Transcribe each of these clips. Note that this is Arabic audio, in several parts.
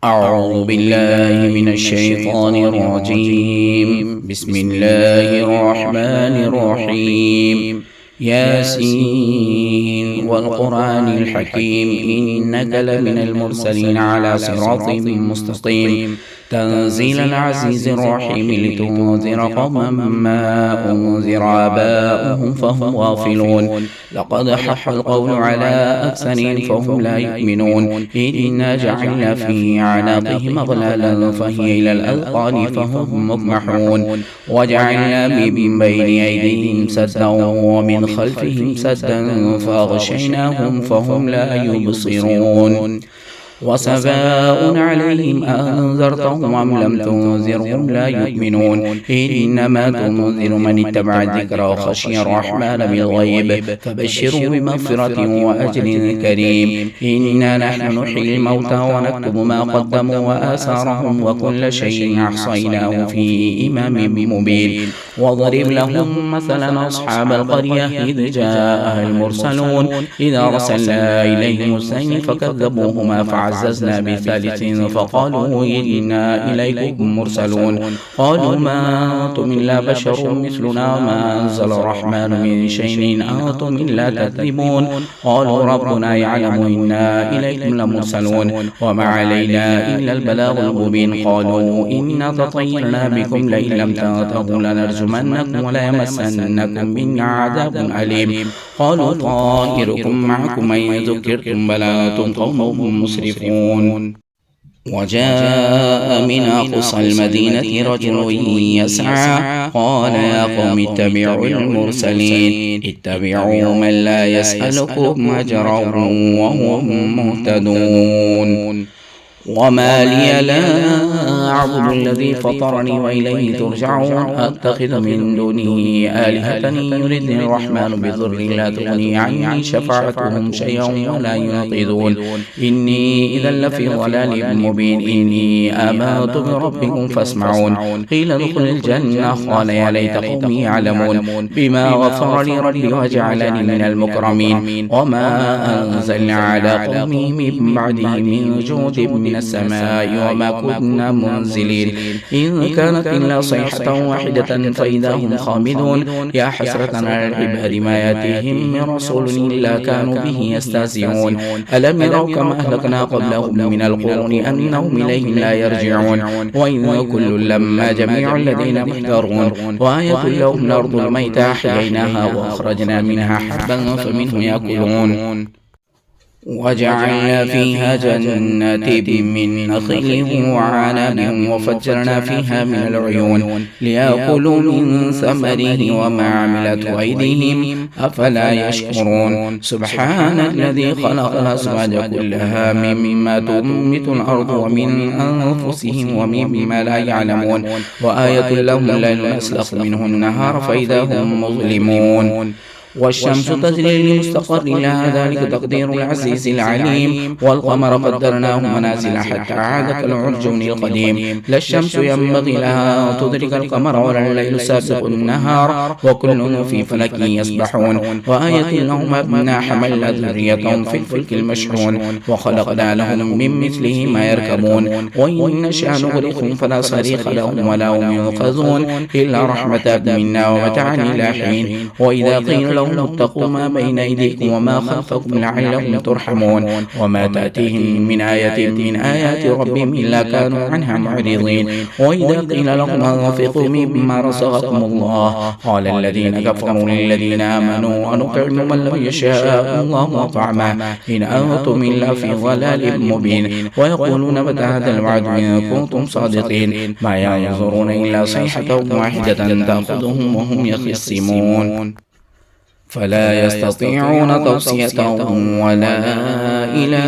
أعوذ بالله من الشيطان الرجيم. بسم الله الرحمن الرحيم. ياسين والقرآن الحكيم إنك لمن المرسلين على صراط مستقيم تنزيل العزيز الرحيم لتنذر قوما ما أنذر آباؤهم فهم غافلون. لقد حق القول على أكثرهم فهم لا يؤمنون. إنا جعلنا في أعناقهم أغلالا فهي إلى الأذقان فهم مقمحون. وجعلنا من بين أيديهم سدا ومن خلفهم سدا فأغشيناهم فهم لا يبصرون. وسواء عليهم أنذرتهم أم لم تنذرهم لا يؤمنون. إنما تنذر من اتبع الذكر وخشي الرحمن بالغيب فبشره بمغفرة وأجر كريم. إنا نحن نحيي الموتى ونكتب ما قدموا وآثارهم وكل شيء أحصيناه في إمام مبين. واضرب لهم مثلا أصحاب القرية إذ جاءها المرسلون إذا أرسلنا إليهم اثنين فكذبوهما فعززنا بثالث فقالوا إنا إليكم مرسلون. قالوا ما أنتم إلا بشر مثلنا وما أنزل الرحمن من شيء أنتم إلا تكذبون. قالوا ربنا يعلم إنا إليكم لمرسلون وما علينا إلا البلاغ المبين. قالوا إنا تطيرنا بكم لئن لم تنتهوا لنرجمنكم وليمسنكم منا عذاب أليم. قالوا طائركم معكم أن ذكرتم بل أنتم قوم مسرفون. وجاء من أقصى المدينة رجل يسعى قال يا قوم اتبعوا المرسلين اتبعوا من لا يسألكم أجرا وهم مهتدون. وما لي لا أعبد الذي فطرني وإليه ترجعون. أتخذ من دونه آلهة يردني الرحمن بضر لا تغني عني شفاعتهم شيئا ولا ينقذون. إني إذا لفي ضلال مبين. إني آمنت بربكم فاسمعون. قيل ادخل الجنة قال يا ليت قومي يعلمون بما غفر لي ربي وجعلني من المكرمين. وما أنزلنا على قومه من بعده من جود من السماء وما كنا منزلين. إن كانت إلا صيحة واحدة فإذا هم خامدون. يا حسرة على العباد ما يأتيهم من رسول إلا كانوا به يستهزئون. ألم يروا كما أهلكنا قبلهم من القرون أنهم إليهم لا يرجعون. وإن كل لما جميع الذين محضرون. وآية لهم الأرض الميتة أحييناها وأخرجنا منها حبا فمنه يأكلون. وجعلنا فيها جنات من نخيل وعنب وفجرنا فيها من العيون ليأكلوا من ثمره وما عملت أيديهم أفلا يشكرون. سبحان الذي خلق الأزواج كلها مما تنبت الأرض ومن أنفسهم ومما لا يعلمون. وآية لهم الليل نسلخ منه النهار فإذا هم مظلمون. والشمس تجري لمستقر لها ذلك تقدير العزيز العليم. والقمر قدرناه منازل حتى عاد كالعرجون القديم. لا الشمس ينبغي لها أن تدرك القمر ولا الليل سابق النهار وكل في فلك يسبحون. وآية لهم أنا حملنا ذريتهم في الفلك المشحون وخلقنا لهم من مثله ما يركبون. وإن نشأ نغرقهم فلا صريخ لهم ولا هم ينقذون إلا رحمة منا ومتاعا إلى حين. وإذا قيل لهم اتقوا ما بين أيديكم وما خلفكم لعلهم ترحمون. وما تأتيهم من آية من آيات ربهم إلا كانوا عنها معرضين. وإذا قيل لهم أنفقوا مما رزقكم الله قال الذين كفروا للذين آمنوا أنطعم من لو يشاء الله أطعمه إن أنتم إلا في ضلال مبين. ويقولون متى هذا الوعد إن كنتم صادقين ما ينظرون إلا صيحة واحدة تأخذهم وهم يخصمون. فلا يستطيعون توصية ولا إلى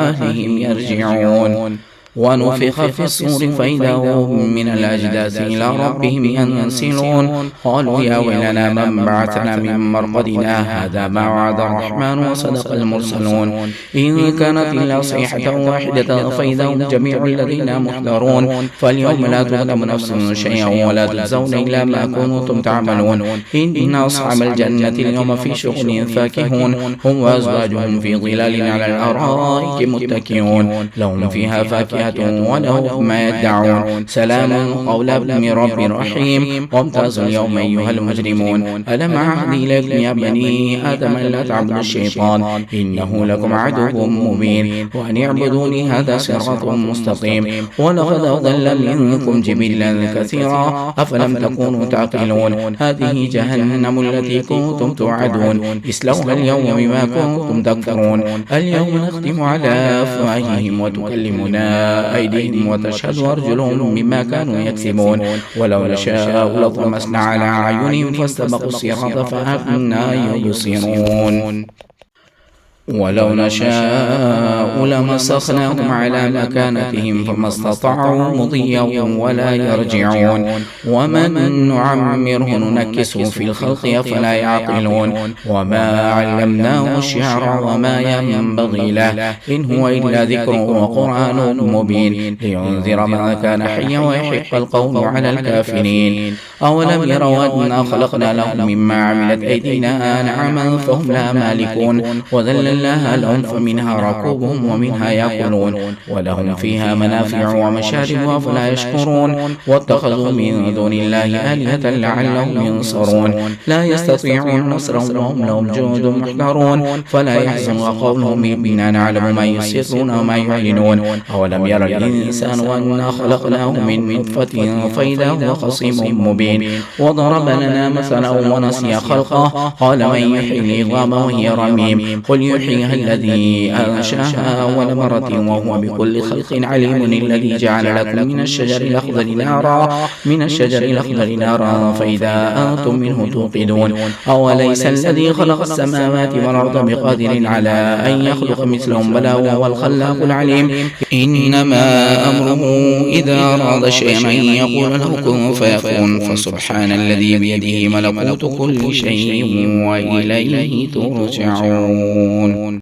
أهلهم يرجعون. ونفخ في الصور فإذا هم من الأجداث إلى ربهم ينسلون. قالوا يا ويلنا من بعثنا من مرقدنا هذا ما وعد الرحمن وصدق المرسلون. إن كانت إلا صيحة واحدة فإذا هم جميع الذين محضرون. فاليوم لا تظلم نفس شيئا ولا تجزون إلا ما كنتم تعملون. إن أصحاب الجنة اليوم في شغل فاكهون هم وأزواجهم في ظلال على الأرائك متكئون لهم فيها فاكهة فاكهة ولهم ما يدعون سلام قولا من رب رحيم وامتازوا اليوم أيها المجرمون ألم أعهد إليكم يا بني آدم ألا تعبدوا الشيطان إنه لكم عدو مبين وأن اعبدوني هذا صراط مستقيم ولقد أضل منكم جبلا كثيرا أفلم تكونوا تعقلون هذه جهنم التي كنتم توعدون اصلوها اليوم بما كنتم تكفرون اليوم نختم على أفواههم وتكلمنا أيديهم وتشهد أرجلهم بما كانوا يكسبون ولو نشاء لطمسنا على أعينهم فاستبقوا الصراط فأنى يبصرون ولو نشاء لمسخناهم على مكانتهم فما استطاعوا مضيا ولا يرجعون ومن نعمره ننكسه في الخلق أفلا يعقلون وما علمناه الشعر وما ينبغي له إن هو إلا ذكر وقرآن مبين لينذر من كان حيا ويحق القول على الكافرين أولم يروا أنا خلقنا لهم مما عملت أيدينا أنعاما فهم لها مالكون وذللناها لهم فمنها ركوبهم ومنها يأكلون ولهم فيها منافع ومشارب أفلا يشكرون واتخذوا من دون الله آلهة لعلهم ينصرون لا يستطيعون نصرا وهم لهم جند محضرون فلا يحزن قولهم إنا نعلم ما يسرون وما يعلنون أولم يرى الإنسان أنا خلقناه من نطفة فإذا هو خصيم مبين وضرب لنا مثلا ونسي خلقه قال من يحيي العظام وهي رميم قل يحييها الذي أنشاها أول مرة وهو بكل خلق عليم الذي جعل لكم من الشجر الأخضر نارا فإذا أنتم منه توقدون أوليس الذي خلق السماوات والأرض بقادر على أن يخلق مثلهم بلى وهو الخلاق العليم إنما أمره إذا أراد شيئا يقول له كن فيكون فسبحان الذي بيده ملكوت كل شيء وإليه ترجعون.